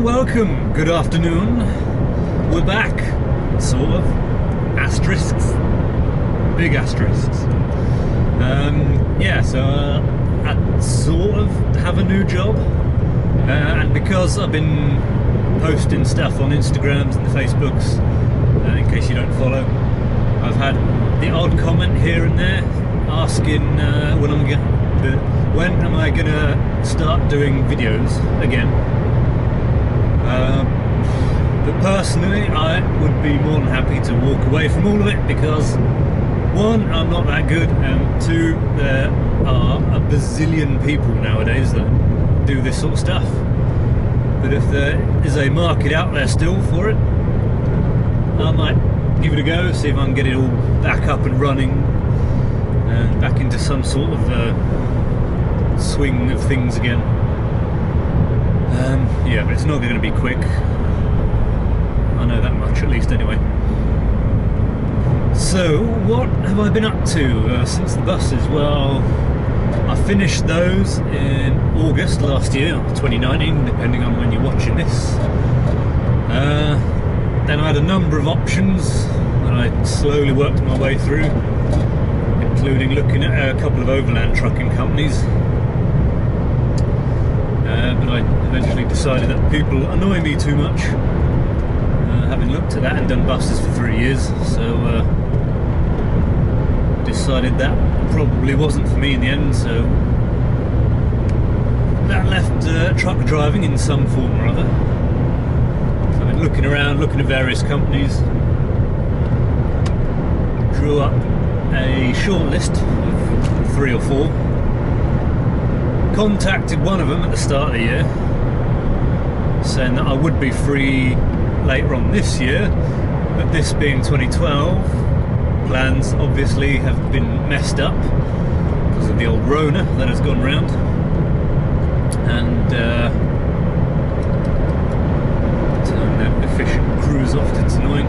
Welcome, good afternoon. We're back, sort of. Asterisks, big asterisks. Yeah, so I sort of have a new job, and because I've been posting stuff on Instagrams and the Facebooks, in case you don't follow, I've had the odd comment here and there asking when am I gonna start doing videos again. But personally, I would be more than happy to walk away from all of it because, one, I'm not that good, and two, there are a bazillion people nowadays that do this sort of stuff. But if there is a market out there still for it, I might give it a go, see if I can get it all back up and running and back into some sort of swing of things again. Yeah, but it's not going to be quick. I know that much, at least, anyway. So, what have I been up to since the buses? Well, I finished those in August last year, 2019, depending on when you're watching this. Then I had a number of options that I slowly worked my way through, including looking at a couple of overland trucking companies. But I eventually decided that people annoy me too much, having looked at that and done buses for 3 years, so decided that probably wasn't for me in the end, so that left truck driving in some form or other. So I've been looking around, looking at various companies, drew up a short list of 3 or 4. Contacted one of them at the start of the year, saying that I would be free later on this year, but this being 2012, plans obviously have been messed up because of the old Rona that has gone round, and turn that efficient cruise off, it's annoying.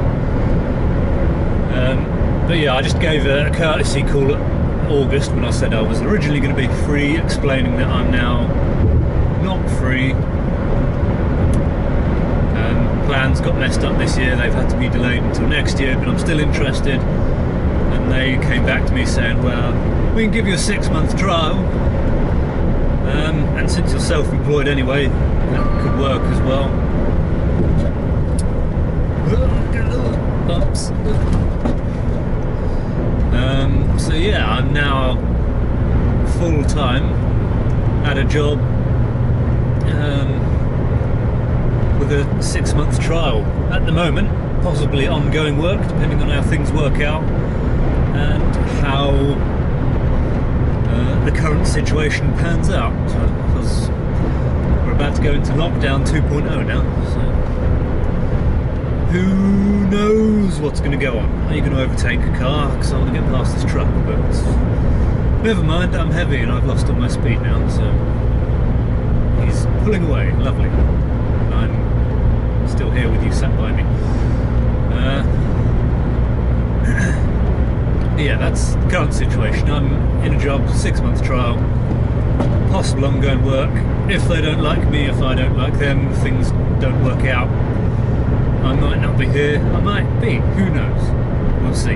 But yeah, I just gave a courtesy call at August when I said I was originally going to be free, explaining that I'm now not free. Plans got messed up this year, they've had to be delayed until next year, but I'm still interested. And they came back to me saying, well, we can give you a 6-month trial, and since you're self-employed anyway, that could work as well. Oops. So yeah, I'm now full-time at a job with a 6-month trial at the moment, possibly ongoing work depending on how things work out and how the current situation pans out, because we're about to go into lockdown 2.0 now, so who knows what's going to go on. Are you going to overtake a car? Because I want to get past this truck, but never mind, I'm heavy and I've lost all my speed now, so he's pulling away, lovely. And I'm still here with you sat by me. Yeah, that's the current situation. I'm in a job, 6-month trial, possible ongoing work. If they don't like me, if I don't like them, things don't work out, I might not be here, I might be, who knows, we'll see.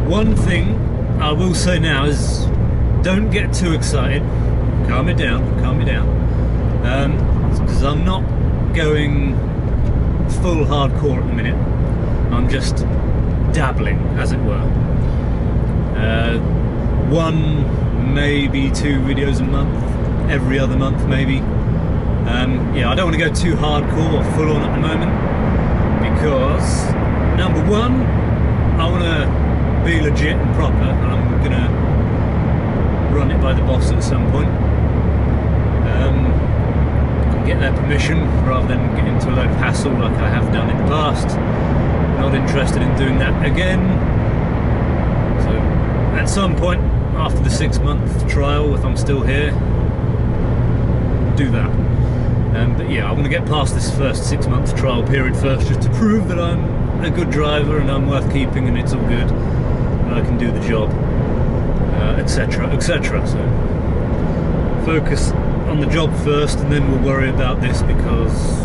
One thing I will say now is, don't get too excited, calm it down, because I'm not going full hardcore at the minute, I'm just dabbling, as it were. 1, maybe 2 videos a month, every other month maybe. Yeah, I don't want to go too hardcore or full on at the moment, because number 1, I want to be legit and proper, and I'm going to run it by the boss at some point. Get their permission rather than get into a load of hassle like I have done in the past. Not interested in doing that again. So at some point after the 6-month trial, if I'm still here, do that. But yeah, I want to get past this first 6-month trial period first, just to prove that I'm a good driver and I'm worth keeping and it's all good and I can do the job, etc, etc. So focus on the job first, and then we'll worry about this, because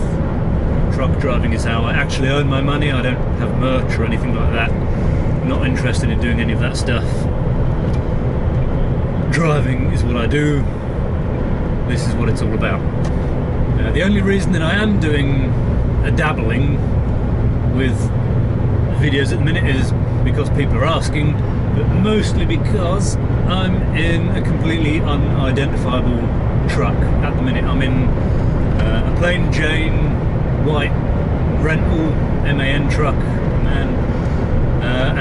truck driving is how I actually earn my money. I don't have merch or anything like that. Not interested in doing any of that stuff. Driving is what I do. This is what it's all about. The only reason that I am doing a dabbling with videos at the minute is because people are asking, but mostly because I'm in a completely unidentifiable truck at the minute. I'm in a plain Jane white rental MAN truck, and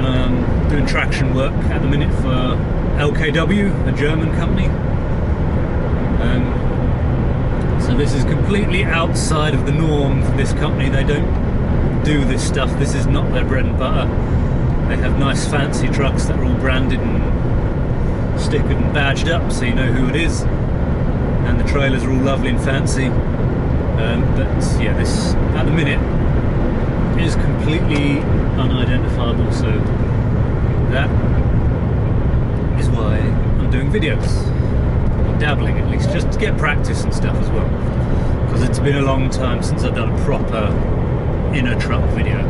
I'm doing traction work at the minute for LKW, a German company. So this is completely outside of the norm for this company. They don't do this stuff. This is not their bread and butter. They have nice fancy trucks that are all branded and stickered and badged up, so you know who it is. And the trailers are all lovely and fancy. But yeah, this at the minute is completely unidentifiable, so that is why I'm doing videos, or dabbling at least, just to get practice and stuff as well, because it's been a long time since I've done a proper in a truck video.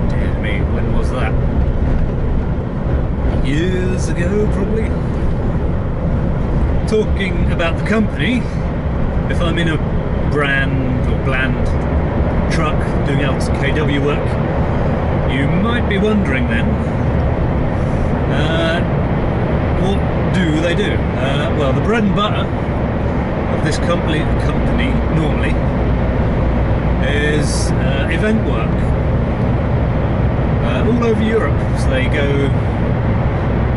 Dear me, when was that? Years ago, probably. Talking about the company, if I'm in a brand or bland truck doing LKW work, you might be wondering then, what do they do? Well, the bread and butter of this company normally is event work all over Europe. So they go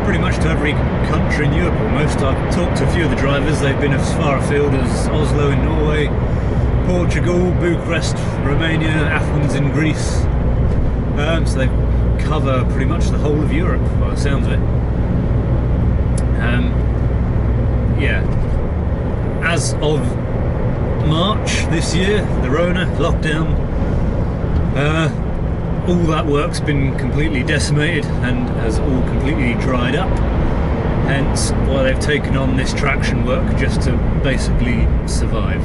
pretty much to every country in Europe almost. I've talked to a few of the drivers. They've been as far afield as Oslo in Norway, Portugal, Bucharest, Romania, Athens in Greece. So they cover pretty much the whole of Europe by the sounds of it. Yeah, as of March this year, the Rona lockdown, all that work's been completely decimated and has all completely dried up. Hence why they've taken on this traction work, just to basically survive,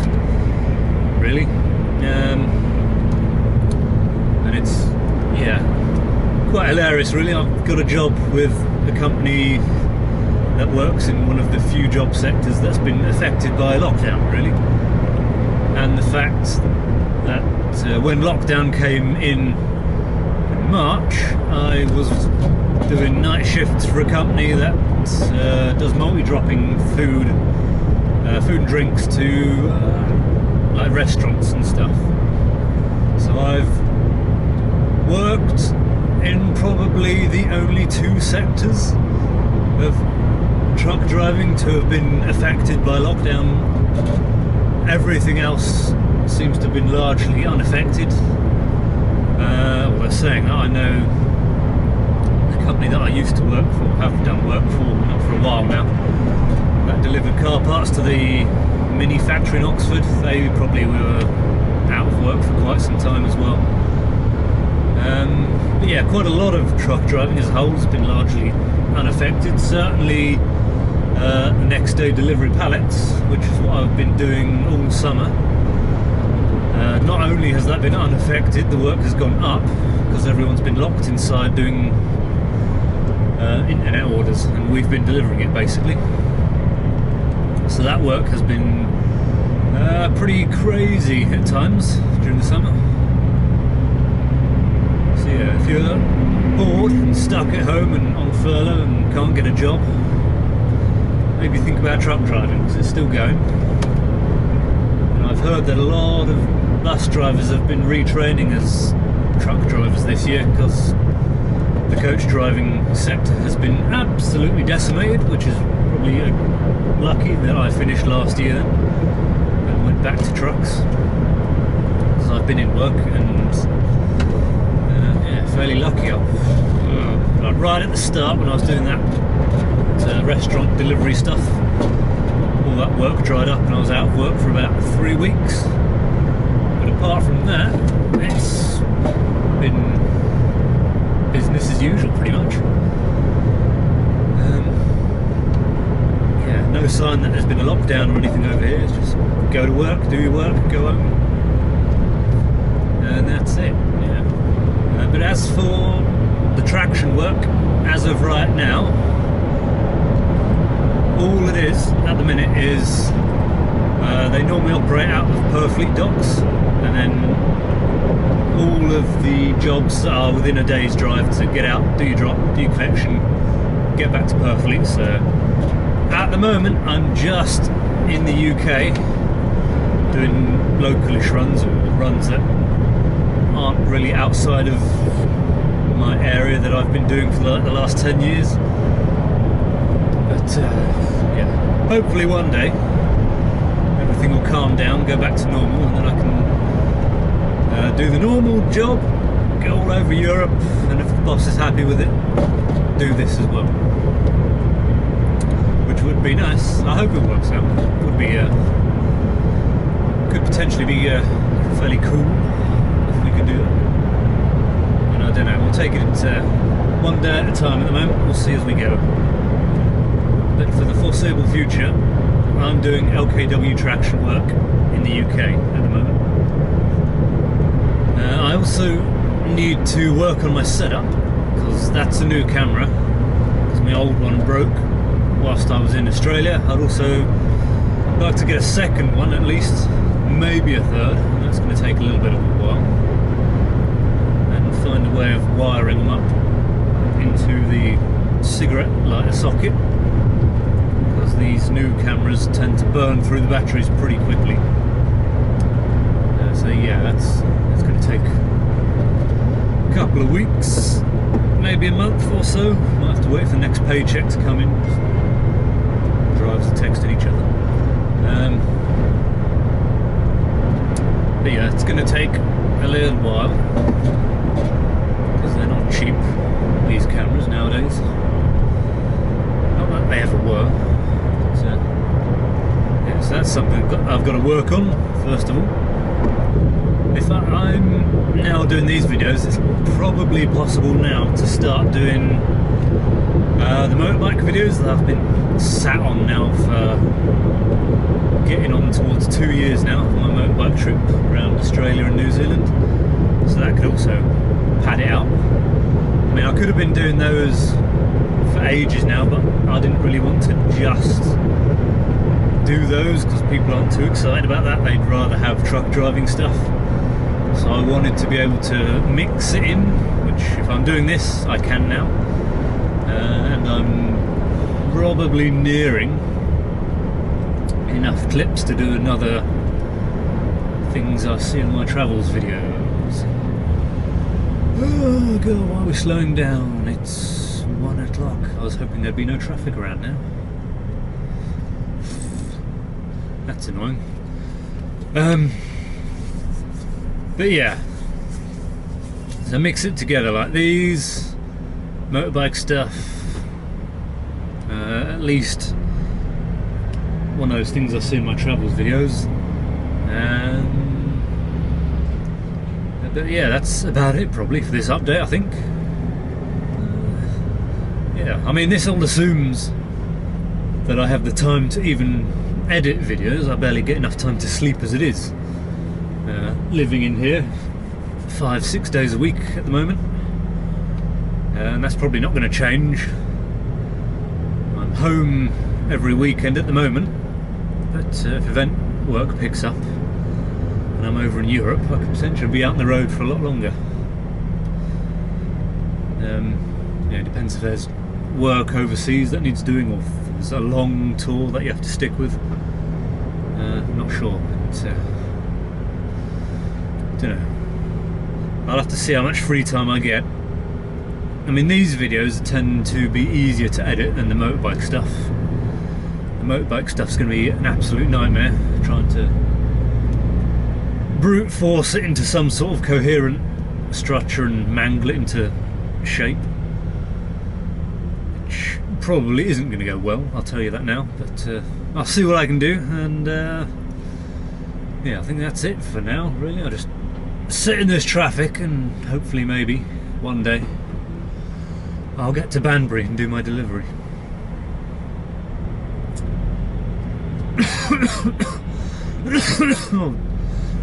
really. And it's, yeah, quite hilarious, really. I've got a job with a company that works in one of the few job sectors that's been affected by lockdown, really. And the fact that when lockdown came in March, I was doing night shifts for a company that does multi-dropping food and drinks to like restaurants and stuff. So I've worked in probably the only two sectors of truck driving to have been affected by lockdown. Everything else seems to have been largely unaffected. Well, they're saying that. I know the company that I used to work for, have done work for, not for a while now, that delivered car parts to the Mini factory in Oxford. They probably were out of work for quite some time as well. But yeah, quite a lot of truck driving as a whole has been largely unaffected. Certainly next day delivery pallets, which is what I've been doing all summer. Not only has that been unaffected, the work has gone up because everyone's been locked inside doing internet orders, and we've been delivering it basically. So that work has been pretty crazy at times during the summer. So yeah, if you're bored and stuck at home and on furlough and can't get a job, maybe think about truck driving, because it's still going. And I've heard that a lot of bus drivers have been retraining as truck drivers this year, because the coach driving sector has been absolutely decimated, which is probably lucky that I finished last year and went back to trucks, because I've been in work, and yeah, fairly lucky. Right at the start when I was doing that restaurant delivery stuff, all that work dried up and I was out of work for about 3 weeks. But apart from that, it's been business as usual pretty much. Yeah, no sign that there's been a lockdown or anything over here. It's just go to work, do your work, go home, and that's it. Yeah. But as for the traction work, as of right now, all it is at the minute is they normally operate out of Purfleet docks, and then all of the jobs are within a day's drive to get out, do your drop, do your collection, get back to Purfleet. So at the moment I'm just in the UK doing localish runs, or runs that aren't really outside of my area that I've been doing for the last 10 years. But yeah, hopefully one day everything will calm down, go back to normal, and then I can do the normal job, go all over Europe, and if the boss is happy with it, do this as well, which would be nice. I hope it works out. It would be could potentially be fairly cool if we could do that. And I don't know, we'll take it one day at a time at the moment. We'll see as we go. But for the foreseeable future, I'm doing LKW traction work in the UK at the moment. I also need to work on my setup, because that's a new camera, because my old one broke whilst I was in Australia. I'd also like to get a second one at least, maybe a third, and that's going to take a little bit of a while, and find a way of wiring them up into the cigarette lighter socket, because these new cameras tend to burn through the batteries pretty quickly. So yeah, that's going to take a couple of weeks, maybe a month or so. Might have to wait for the next paycheck to come in. Drivers are texting each other. But yeah, it's going to take a little while, because they're not cheap, these cameras nowadays. Not that they ever were. So, yeah, so that's something I've got to work on, first of all. If I'm now doing these videos, it's probably possible now to start doing the motorbike videos that I've been sat on now for getting on towards 2 years now, for my motorbike trip around Australia and New Zealand. So that could also pad it out. I mean, I could have been doing those for ages now, but I didn't really want to just do those because people aren't too excited about that. They'd rather have truck driving stuff. So I wanted to be able to mix it in, which if I'm doing this, I can now. And I'm probably nearing enough clips to do another things I see in my travels videos. Oh god, why are we slowing down? It's 1 o'clock. I was hoping there'd be no traffic around now. That's annoying. But yeah, so mix it together like these, motorbike stuff, at least one of those things I see in my travels videos, but yeah, that's about it probably for this update, I think. Yeah, I mean, this all assumes that I have the time to even edit videos. I barely get enough time to sleep as it is. Living in here 5-6 days a week at the moment, and that's probably not going to change. I'm home every weekend at the moment, but if event work picks up and I'm over in Europe, I could potentially be out on the road for a lot longer. Yeah, it depends if there's work overseas that needs doing, or if there's a long tour that you have to stick with. I'm not sure. Don't know. I'll have to see how much free time I get. I mean, these videos tend to be easier to edit than the motorbike stuff. The motorbike stuff's going to be an absolute nightmare, trying to brute force it into some sort of coherent structure and mangle it into shape, which probably isn't going to go well, I'll tell you that now, but I'll see what I can do. And yeah, I think that's it for now, really. I'll just sit in this traffic and hopefully maybe one day I'll get to Banbury and do my delivery.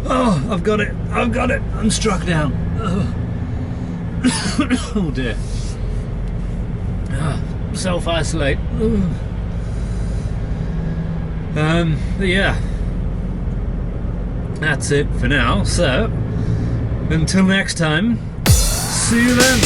Oh, I've got it, I'm struck down. Oh dear. Self-isolate. But yeah, that's it for now. So until next time, see you then.